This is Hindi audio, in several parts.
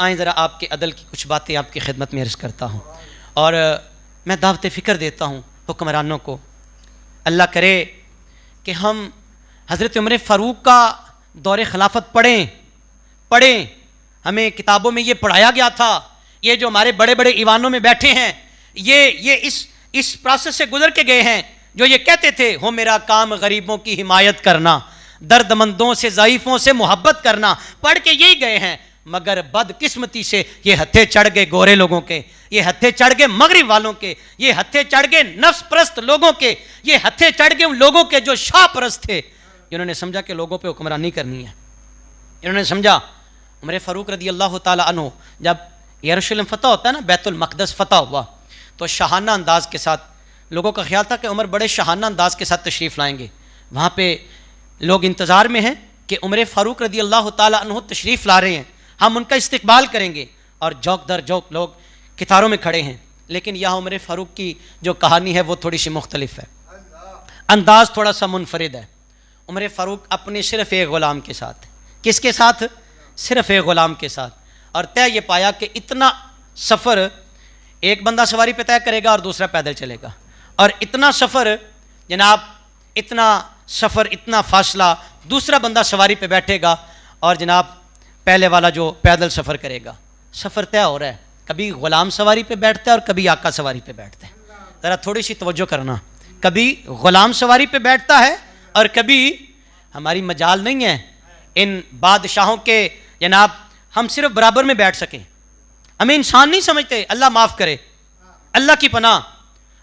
आए ज़रा आपके अदल की कुछ बातें आपकी खिदमत में अर्ज़ करता हूँ और मैं दावत फ़िक्र देता हूँ हुक्मरानों को। अल्लाह करे कि हम हज़रत उमर फ़ारूक का दौर खिलाफत पढ़ें। हमें किताबों में ये पढ़ाया गया था, ये जो हमारे बड़े बड़े ईवानों में बैठे हैं ये इस प्रोसेस से गुजर के गए हैं, जो ये कहते थे हो मेरा काम गरीबों की हिमायत करना, दर्दमंदों से ज़ईफ़ों से मोहब्बत करना, पढ़ के यही गए हैं। मगर बदकिस्मती से ये हत्थे चढ़ गए गोरे लोगों के, ये हत्थे चढ़ गए मगरिब वालों के, ये हत्थे चढ़ गए नफ्स परस्त लोगों के, ये हत्थे चढ़ गए उन लोगों के जो शाह परस्त थे, जिन्होंने समझा कि लोगों पे हुक्मरानी करनी है। इन्होंने समझा उमर फ़ारूक रदी अल्लाह ताला अन्हु जब यरूशलेम फ़तह होता है ना, बैतुल मक़दस फ़तह हुआ, तो शाहाना अंदाज के साथ लोगों का ख्याल था कि उमर बड़े शाहाना अंदाज के साथ तशरीफ़ लाएंगे। वहाँ पे लोग इंतज़ार में हैं कि उमर फ़ारूक रदी अल्लाह ताला अन्हु तशरीफ़ ला रहे हैं, हम उनका इस्तकबाल करेंगे, और जौक दर जौक लोग कितारों में खड़े हैं। लेकिन यहाँ उमर फ़ारूक की जो कहानी है वो थोड़ी सी मुख्तलिफ है, अंदाज़ थोड़ा सा मुनफरिद है। उमर फ़ारूक अपने सिर्फ़ एक ग़ुलाम के साथ, किसके साथ? सिर्फ़ एक ग़ुलाम के साथ, और तय ये पाया कि इतना सफ़र एक बंदा सवारी पे तय करेगा और दूसरा पैदल चलेगा, और इतना सफ़र जनाब, इतना सफ़र, इतना फासला दूसरा बंदा सवारी पे बैठेगा और जनाब पहले वाला जो पैदल सफ़र करेगा। सफ़र तय हो रहा है, कभी ग़ुलाम सवारी पे बैठता है और कभी आका सवारी पे बैठता है। ज़रा थोड़ी सी तवज्जो करना, कभी ग़ुलाम सवारी पे बैठता है और कभी, हमारी मजाल नहीं है इन बादशाहों के जनाब हम सिर्फ बराबर में बैठ सकें, हमें इंसान नहीं समझते, अल्लाह माफ़ करे, अल्लाह की पनाह,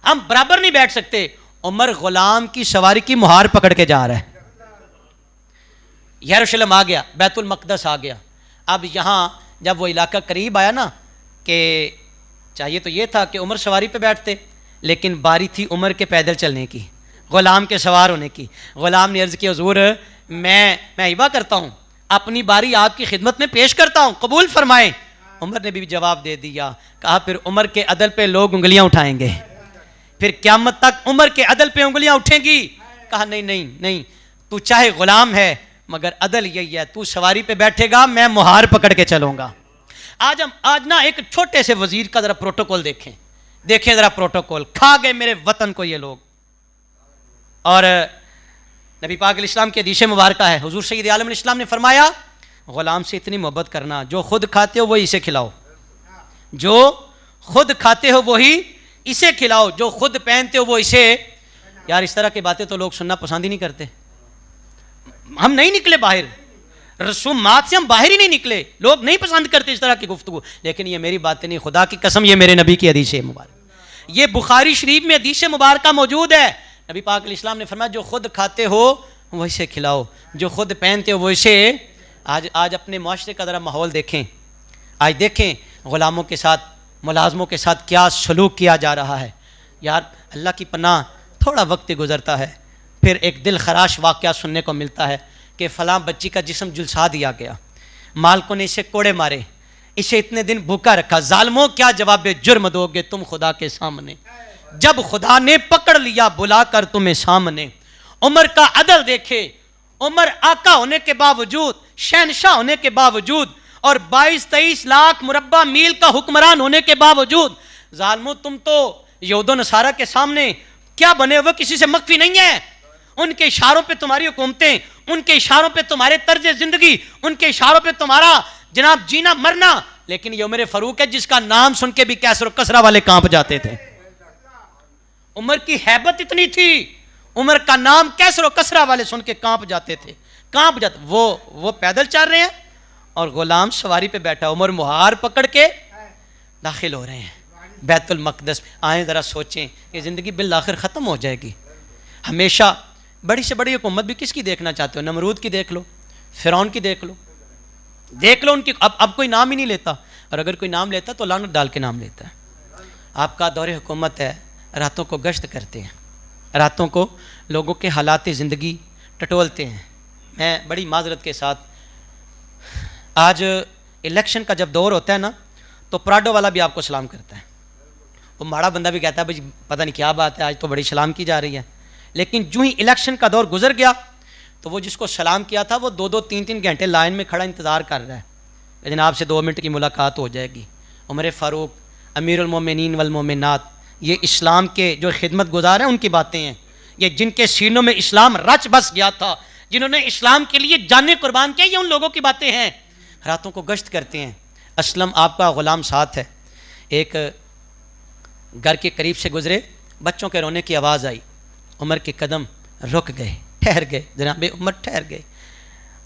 हम बराबर नहीं बैठ सकते। उमर ग़ुलाम की सवारी की मुहार पकड़ के जा रहा है। यरूशलेम आ गया, बैतुल मक़दस आ गया। अब यहाँ जब वो इलाका करीब आया ना, कि चाहिए तो ये था कि उमर सवारी पे बैठते, लेकिन बारी थी उमर के पैदल चलने की, ग़ुलाम के सवार होने की। ग़ुलाम ने अर्ज़ किया हुज़ूर मैं हिबा करता हूँ, अपनी बारी आपकी खिदमत में पेश करता हूँ, कबूल फरमाएं। उमर ने भी जवाब दे दिया, कहा फिर उमर के अदल पे लोग उंगलियां उठाएंगे, फिर क़यामत तक उमर के अदल पे उंगलियां उठेंगी। कहा नहीं नहीं नहीं, तू चाहे ग़ुलाम है मगर अदल यही है, तू सवारी पे बैठेगा, मैं मुहार पकड़ के चलूँगा। आज ना एक छोटे से वजीर का ज़रा प्रोटोकॉल देखें ज़रा प्रोटोकॉल, खा गए मेरे वतन को ये लोग। और नबी पाक इस्लाम के हदीस मुबारक है, हुजूर सय्यद आलम इस्लाम ने फरमाया, ग़ुलाम से इतनी मोहब्बत करना, जो खुद खाते हो वही इसे खिलाओ, जो खुद खाते हो वही इसे खिलाओ, जो खुद पहनते हो वो इसे। यार इस तरह की बातें तो लोग सुनना पसंद ही नहीं करते। हम नहीं निकले बाहर, रसूमात से हम बाहर ही नहीं निकले, लोग नहीं पसंद करते इस तरह की गुफ्तगू। लेकिन ये मेरी बातें नहीं, खुदा की कसम ये मेरे नबी की हदीस मुबारक, ये बुखारी शरीफ में हदीस मुबारक मौजूद है। नबी पाक इस्लाम ने फरमाया, जो खुद खाते हो वैसे खिलाओ, जो खुद पहनते हो वैसे। आज अपने माशरे का ज़रा माहौल देखें, आज देखें ग़ुलामों के साथ, मुलाजमों के साथ क्या सलूक किया जा रहा है। यार अल्लाह की पनाह, थोड़ा वक्त गुज़रता है, फिर एक दिल खराश वाक़या सुनने को मिलता है कि फ़लाँ बच्ची का जिस्म झुलसा दिया गया, मालकों ने इसे कोड़े मारे, इसे इतने दिन भूखा रखा। ज़ालिमों क्या जवाब जुर्म दोगे तुम खुदा के सामने, जब खुदा ने पकड़ लिया बुलाकर तुम्हें सामने। उमर का अदल देखे, उमर आका होने के बावजूद, शहनशाह होने के बावजूद, और 22-23 लाख मुरब्बा मील का हुक्मरान होने के बावजूद, ज़ालिमों तुम तो यहूद नसारा के सामने क्या बने हुए, किसी से मख्फी नहीं है। उनके इशारों पे तुम्हारी हुकूमतें, उनके इशारों पे तुम्हारे तर्ज जिंदगी, उनके इशारों पे तुम्हारा जनाब जीना मरना। लेकिन ये उमर फ़ारूक है जिसका नाम सुन के भी कैसर कसरा वाले कांप जाते थे। उमर की हैबत इतनी थी, उमर का नाम कैसर कसरा वाले सुन के कांप जाते थे, कांप जाते। वो पैदल चल रहे हैं और ग़ुलाम सवारी पे बैठा, उमर मुहार पकड़ के दाखिल हो रहे हैं बैतुल मक़दस। आए ज़रा सोचें कि ज़िंदगी बिल आखिर ख़त्म हो जाएगी। हमेशा बड़ी से बड़ी हुकूमत भी किसकी देखना चाहते हो? नमरूद की देख लो, फ़िरौन की देख लो उनकी। अब कोई नाम ही नहीं लेता, और अगर कोई नाम लेता तो लानत डाल के नाम लेता है। आपका दौरे हुकूमत है, रातों को गश्त करते हैं, रातों को लोगों के हालात ज़िंदगी टटोलते हैं। मैं बड़ी माजरत के साथ, आज इलेक्शन का जब दौर होता है ना, तो प्राडो वाला भी आपको सलाम करता है, वो माड़ा बंदा भी कहता है भाई पता नहीं क्या बात है, आज तो बड़ी सलाम की जा रही है। लेकिन जो ही इलेक्शन का दौर गुजर गया तो वो जिसको सलाम किया था वो 2-2, 3-3 घंटे लाइन में खड़ा इंतज़ार कर रहा है। कि जनाब से 2 मिनट की मुलाकात हो जाएगी। उमर फ़ारूक अमीरुल मोमिनीन वल मोमिनात, ये इस्लाम के जो खिदमत गुजार हैं उनकी बातें हैं। ये जिनके सीनों में इस्लाम रच बस गया था, जिन्होंने इस्लाम के लिए जाने कुर्बान किया, ये उन लोगों की बातें हैं। रातों को गश्त करते हैं। असलम आपका ग़ुलाम साथ है। एक घर के करीब से गुजरे, बच्चों के रोने की आवाज़ आई। उमर के कदम रुक गए, ठहर गए। जनाब उमर ठहर गए।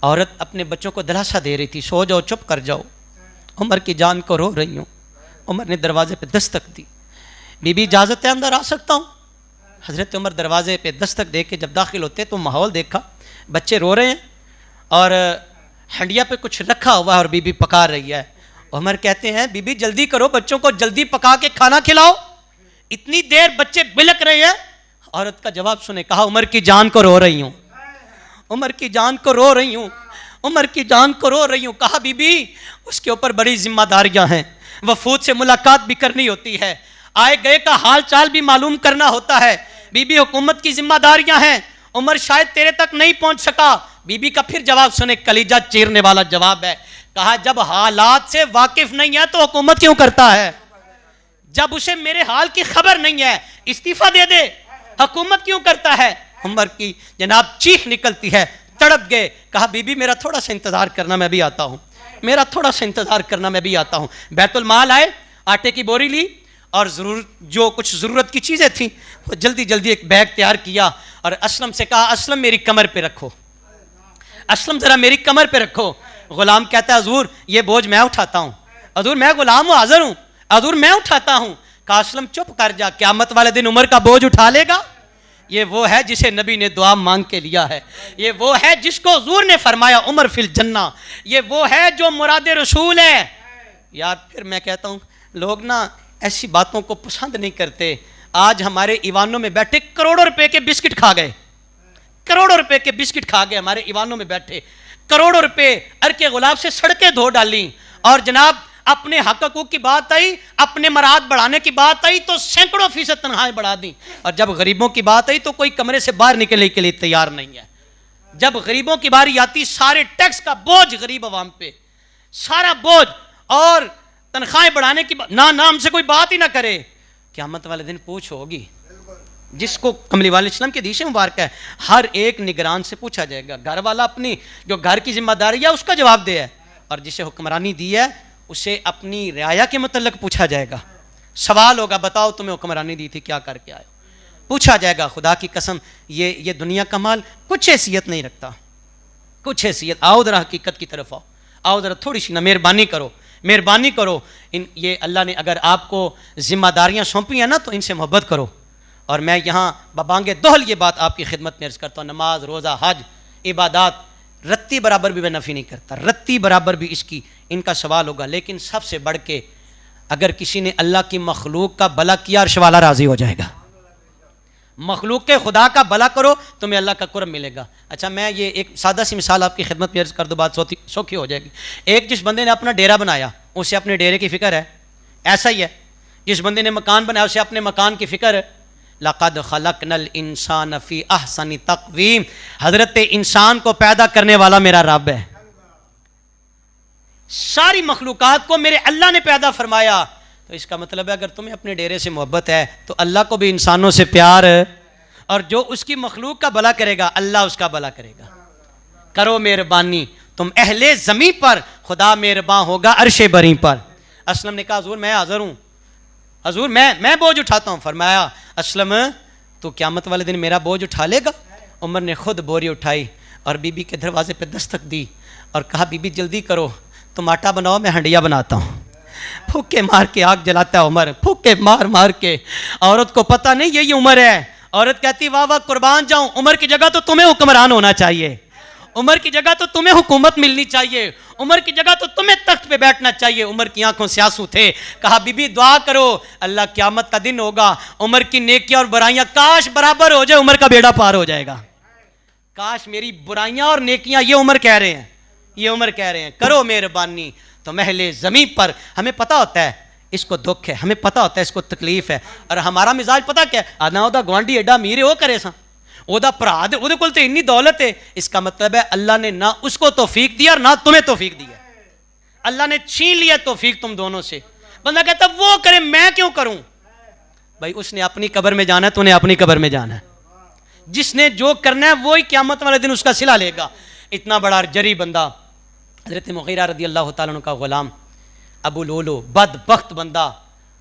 औरत अपने बच्चों को दिलासा दे रही थी, सो जाओ, चुप कर जाओ, उमर की जान को रो रही हूँ। उमर ने दरवाजे पे दस्तक दी। बीबी इजाज़त है, अंदर आ सकता हूँ? हज़रत उमर दरवाजे पे दस्तक दे के जब दाखिल होते तो माहौल देखा, बच्चे रो रहे हैं और हंडिया पे कुछ रखा हुआ है और बीबी पका रही है। उमर कहते हैं बीबी जल्दी करो, बच्चों को जल्दी पका के खाना खिलाओ, इतनी देर बच्चे बिलक रहे हैं। औरत का जवाब सुने, कहा उमर की जान को रो रही हूँ, उमर की जान को रो रही हूँ, उमर की जान को रो रही हूँ। कहा बीबी उसके ऊपर बड़ी जिम्मेदारियां हैं, वफूद से मुलाकात भी करनी होती है, आए गए का हाल चाल भी मालूम करना होता है। बीबी हुकूमत की जिम्मेदारियां हैं, उमर शायद तेरे तक नहीं पहुंच सका। बीबी का फिर जवाब सुने, कलीजा चीरने वाला जवाब है। कहा जब हालात से वाकिफ नहीं है तो हुकूमत क्यों करता है? जब उसे मेरे हाल की खबर नहीं है, इस्तीफा दे दे, हुकूमत क्यों करता है? उमर की जनाब चीख निकलती है, तड़प गए। कहा बीबी मेरा थोड़ा सा इंतजार करना, मैं भी आता हूं, मेरा थोड़ा सा इंतजार करना, मैं भी आता हूं। बैतुल माल आए, आटे की बोरी ली और जो कुछ ज़रूरत की चीज़ें थी वो जल्दी जल्दी एक बैग तैयार किया और असलम से कहा असलम मेरी कमर पे रखो, असलम ज़रा मेरी कमर पे रखो। ग़ुलाम कहता है हजूर ये बोझ मैं उठाता हूँ, हजूर मैं ग़ुलाम हूँ, हाज़िर हूँ, हजूर मैं उठाता हूँ। कहा असलम चुप कर जा, क़यामत वाले दिन उमर का बोझ उठा लेगा? ये वो है जिसे नबी ने दुआ मांग के लिया है, ये वो है जिसको हुजूर ने फरमाया उमर फिल जन्ना, ये वो है जो मुराद रसूल है। यार फिर मैं कहता हूँ लोग ना ऐसी बातों को पसंद नहीं करते। आज हमारे ईवानों में बैठे करोड़ों रुपए के बिस्किट खा गए, करोड़ों रुपए के बिस्किट खा गए हमारे ईवानों में बैठे, करोड़ों रुपए अरके गुलाब से सड़कें धो डाली। और जनाब अपने हक हकूक की बात आई, अपने मराद बढ़ाने की बात आई तो सैकड़ों फीसद तनख्वाहें बढ़ा दी। और जब गरीबों की बात आई तो कोई कमरे से बाहर निकलने के लिए तैयार नहीं है। जब गरीबों की बारी आती सारे टैक्स का बोझ गरीब अवाम पे, सारा बोझ, और तनख्वाहें बढ़ाने की ना हमसे कोई बात ही ना करे। क़यामत वाले दिन पूछ होगी, जिसको कमली वाले इस्लाम की हदीस मुबारक है, हर एक निगरान से पूछा जाएगा। घर वाला अपनी जो घर की जिम्मेदारी है उसका जवाब दे है, और जिसे हुक्मरानी दी है उसे अपनी रियाया के मुतल्लिक पूछा जाएगा। सवाल होगा बताओ तुम्हें हुक्मरानी दी थी क्या करके आए? पूछा जाएगा। खुदा की कसम ये दुनिया का माल कुछ हैसियत नहीं रखता, कुछ हैसियत। आओ जरा हकीकत की तरफ आओ, आओ जरा थोड़ी सी ना मेहरबानी करो, मेहरबानी करो। ये अल्लाह ने अगर आपको जिम्मेदारियाँ सौंपी हैं ना तो इनसे मोहब्बत करो। और मैं यहाँ बबांगे दोहल ये बात आपकी खिदमत में अर्ज़ करता हूँ, नमाज रोज़ा हज इबादात रत्ती बराबर भी मैं नफ़ी नहीं करता, रत्ती बराबर भी इसकी इनका सवाल होगा। लेकिन सबसे बढ़ के अगर किसी ने अल्लाह की मखलूक का भला किया अर्श वाला राज़ी हो जाएगा। मखलूक के खुदा का भला करो तुम्हें अल्लाह का कुर्ब मिलेगा। अच्छा मैं ये एक सादा सी मिसाल आपकी खिदमत में अर्ज़ कर दूँ, बात सौखी हो जाएगी। एक जिस बंदे ने अपना डेरा बनाया उसे अपने डेरे की फ़िक्र है, ऐसा ही है जिस बंदे ने मकान बनाया उसे अपने मकान की फ़िक्र है। लक़द ख़लक़नल इंसान फ़ी अहसनि तक़वीम, हज़रत इंसान को पैदा करने वाला मेरा रब है। सारी मखलूक़ात को मेरे अल्लाह ने पैदा फरमाया। तो इसका मतलब है अगर तुम्हें अपने डेरे से मोहब्बत है तो अल्लाह को भी इंसानों से प्यार है, और जो उसकी मखलूक का भला करेगा अल्लाह उसका भला करेगा। करो मेहरबानी तुम अहले ज़मी पर, खुदा मेहरबान होगा अर्शे बरी पर। असलम ने कहा हजूर मैं हाज़िर हूँ, हजूर मैं बोझ उठाता हूँ। फरमाया असलम तो क़यामत वाले दिन मेरा बोझ उठा लेगा? उमर ने खुद बोरी उठाई और बीबी के दरवाजे पे दस्तक दी और कहा बीबी जल्दी करो, तुम आटा बनाओ मैं हंडिया बनाता हूँ। फूके मार के आग जलाता है उमर, फूके मार मार के। औरत को पता नहीं यही उमर है। औरत कहती वाह वाह कुर्बान जाऊं, उमर की जगह तो तुम्हें हुक्मरान होना चाहिए, उमर की जगह तो तुम्हें हुकूमत मिलनी चाहिए, उमर की जगह तो तुम्हें तख्त पे बैठना चाहिए। उमर की आंखों से आंसू थे। कहा बीबी दुआ करो, अल्लाह क़यामत का दिन होगा, उमर की नेकियां और बुराइयां काश बराबर हो जाए, उमर का बेड़ा पार हो जाएगा। काश मेरी बुराइयां और नेकियां, ये उमर कह रहे हैं, ये उमर कह रहे हैं करो मेहरबानी तो महले ज़मीन पर। हमें पता होता है इसको दुख है, हमें पता होता है इसको तकलीफ है, और हमारा मिजाज पता क्या है, ना ओदा गुआंढी एडा अमीर है वो करे सा, ओदा भरा दे ओदे कोल ते इन्नी दौलत है। इसका मतलब है अल्लाह ने ना उसको तौफीक दिया और ना तुम्हें तौफीक दी है। अल्लाह ने छीन लिया तौफीक तुम दोनों से। बंदा कहता वो करे मैं क्यों करूं? भाई उसने अपनी कब्र में जाना है, तूने अपनी कब्र में जाना है। जिसने जो करना है वो ही क़यामत वाले दिन उसका सिला लेगा। इतना बड़ा जरी बंदा हज़रत मुग़ीरा रज़ी अल्लाह तआला अन्हु का ग़ुलाम अबू लोलो बदबख्त बंदा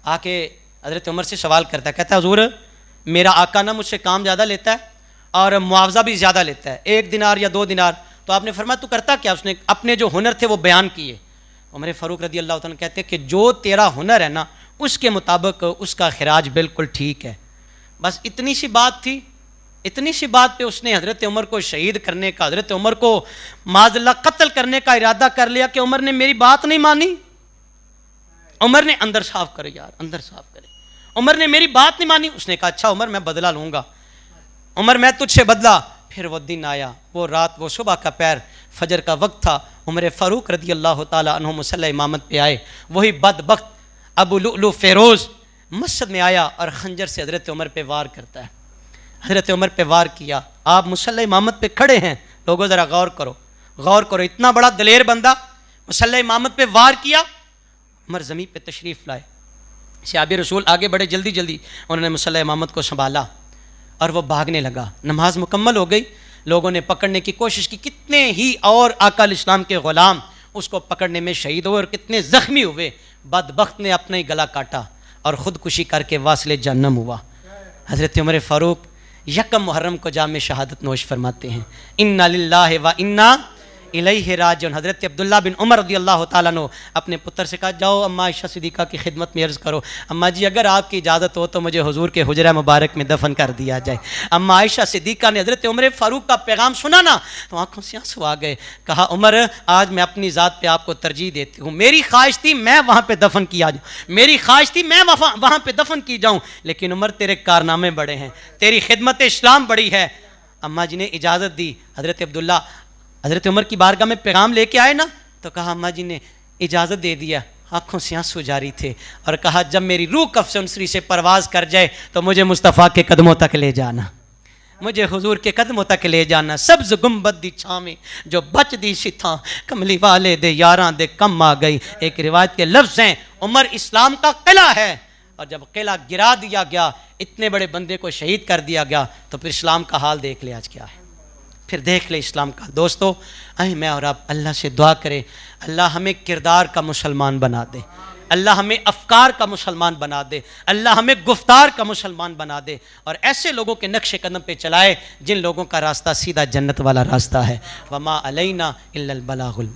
आके हज़रत उमर से सवाल करता है, कहता है हुज़ूर मेरा आका ना मुझसे काम ज़्यादा लेता है और मुआवजा भी ज़्यादा लेता है, 1 दिनार या 2 दिनार। तो आपने फरमाया तू करता क्या? उसने अपने जो हुनर थे वो बयान किए। उमर फ़ारूक रज़ी अल्लाह तआला कहते हैं कि जो तेरा हुनर है ना उसके मुताबिक उसका खिराज बिल्कुल ठीक है। बस इतनी सी बात थी, इतनी सी बात पे उसने हज़रत उमर को शहीद करने का, हज़रत उमर को माज़ल्ला कत्ल करने का इरादा कर लिया कि उमर ने मेरी बात नहीं मानी। उमर ने अंदर साफ करे यार, अंदर साफ करे, उमर ने मेरी बात नहीं मानी। उसने कहा अच्छा उमर मैं बदला लूँगा, उमर मैं तुझसे बदला। फिर वो दिन आया, वो रात, वो सुबह का पैर, फजर का वक्त था। उमर फ़ारूक रज़ी अल्लाह तआला अन्हु मुसल्ला इमामत पे आए। वही बदबख्त अबू लुअलु फ़िरोज़ मस्जिद में आया और खंजर से हज़रत उमर पे वार करता है। हज़रत उमर पे वार किया। आप मुसल्ला इमामत पे खड़े हैं, लोगों ज़रा गौर करो, गौर करो, इतना बड़ा दलेर बंदा मुसल्ला इमामत पे वार किया। उमर ज़मीन पे तशरीफ़ लाए, सहाबे रसूल आगे बढ़े, जल्दी जल्दी उन्होंने मुसल्ला इमामत को संभाला और वह भागने लगा। नमाज मुकम्मल हो गई, लोगों ने पकड़ने की कोशिश की, कितने ही और आका इस्लाम के ग़ुलाम उसको पकड़ने में शहीद हुए और कितने ज़ख्मी हुए। बदबख्त ने अपना ही गला काटा और ख़ुदकुशी करके वासिले जहन्नम हुआ। हज़रत उमर फ़ारूक यकम मुहर्रम को जाम शहादत नोश फरमाते हैं, इन्ना लिल्लाहि व इन्ना इलैहि राजिऊन। हज़रत अब्दुल्ला बिन उमर रज़ी अल्लाह तआला अन्हु अपने पुत्र से कहा जाओ अम्मा आयशा सिद्दीक़ा की खिदमत में अर्ज़ करो, अम्मा जी अगर आपकी इजाज़त हो तो मुझे हुजूर के हुजरा मुबारक में दफन कर दिया जाए। अम्मा आयशा सिद्दीक़ा ने हज़रत उमर फ़ारूक का पैगाम सुना ना तो आंखों से आंसू आ गए। कहा उमर आज मैं अपनी ज़ात पर आपको तरजीह देती हूँ, मेरी ख्वाहिश थी मैं वहाँ पर दफन किया जाऊँ, मेरी ख्वाहिश थी मैं वहाँ पर दफन की जाऊँ, लेकिन उमर तेरे कारनामे बड़े हैं, तेरी खिदमत इस्लाम बड़ी है। अम्मा जी ने इजाज़त दी। हज़रत अब्दुल्ला हज़रत उमर की बारगाह में पैगाम लेके आए ना तो कहा अम्मा जी ने इजाज़त दे दिया। आँखों से आंसू जारी थे और कहा जब मेरी रूह कफ़ उनसरी से परवाज़ कर जाए तो मुझे मुस्तफ़ा के कदमों तक ले जाना, मुझे हुजूर के कदमों तक ले जाना। सब्ज़ गुंबद दी छावें जो बच दी सिथा, कमली वाले दे यारां दे कम आ गई। एक रिवायत के लफ्ज़ हैं उमर इस्लाम का किला है, और जब किला गिरा दिया गया, इतने बड़े बंदे को शहीद कर दिया गया, तो फिर इस्लाम का हाल देख ले आज क्या है, फिर देख ले इस्लाम का। दोस्तों आए मैं और आप अल्लाह से दुआ करें, अल्लाह हमें किरदार का मुसलमान बना दे, अल्लाह हमें अफ़कार का मुसलमान बना दे, अल्लाह हमें गुफ्तार का मुसलमान बना दे और ऐसे लोगों के नक्शे कदम पे चलाए जिन लोगों का रास्ता सीधा जन्नत वाला रास्ता है। वमा अलैना इल्लल बलागुल।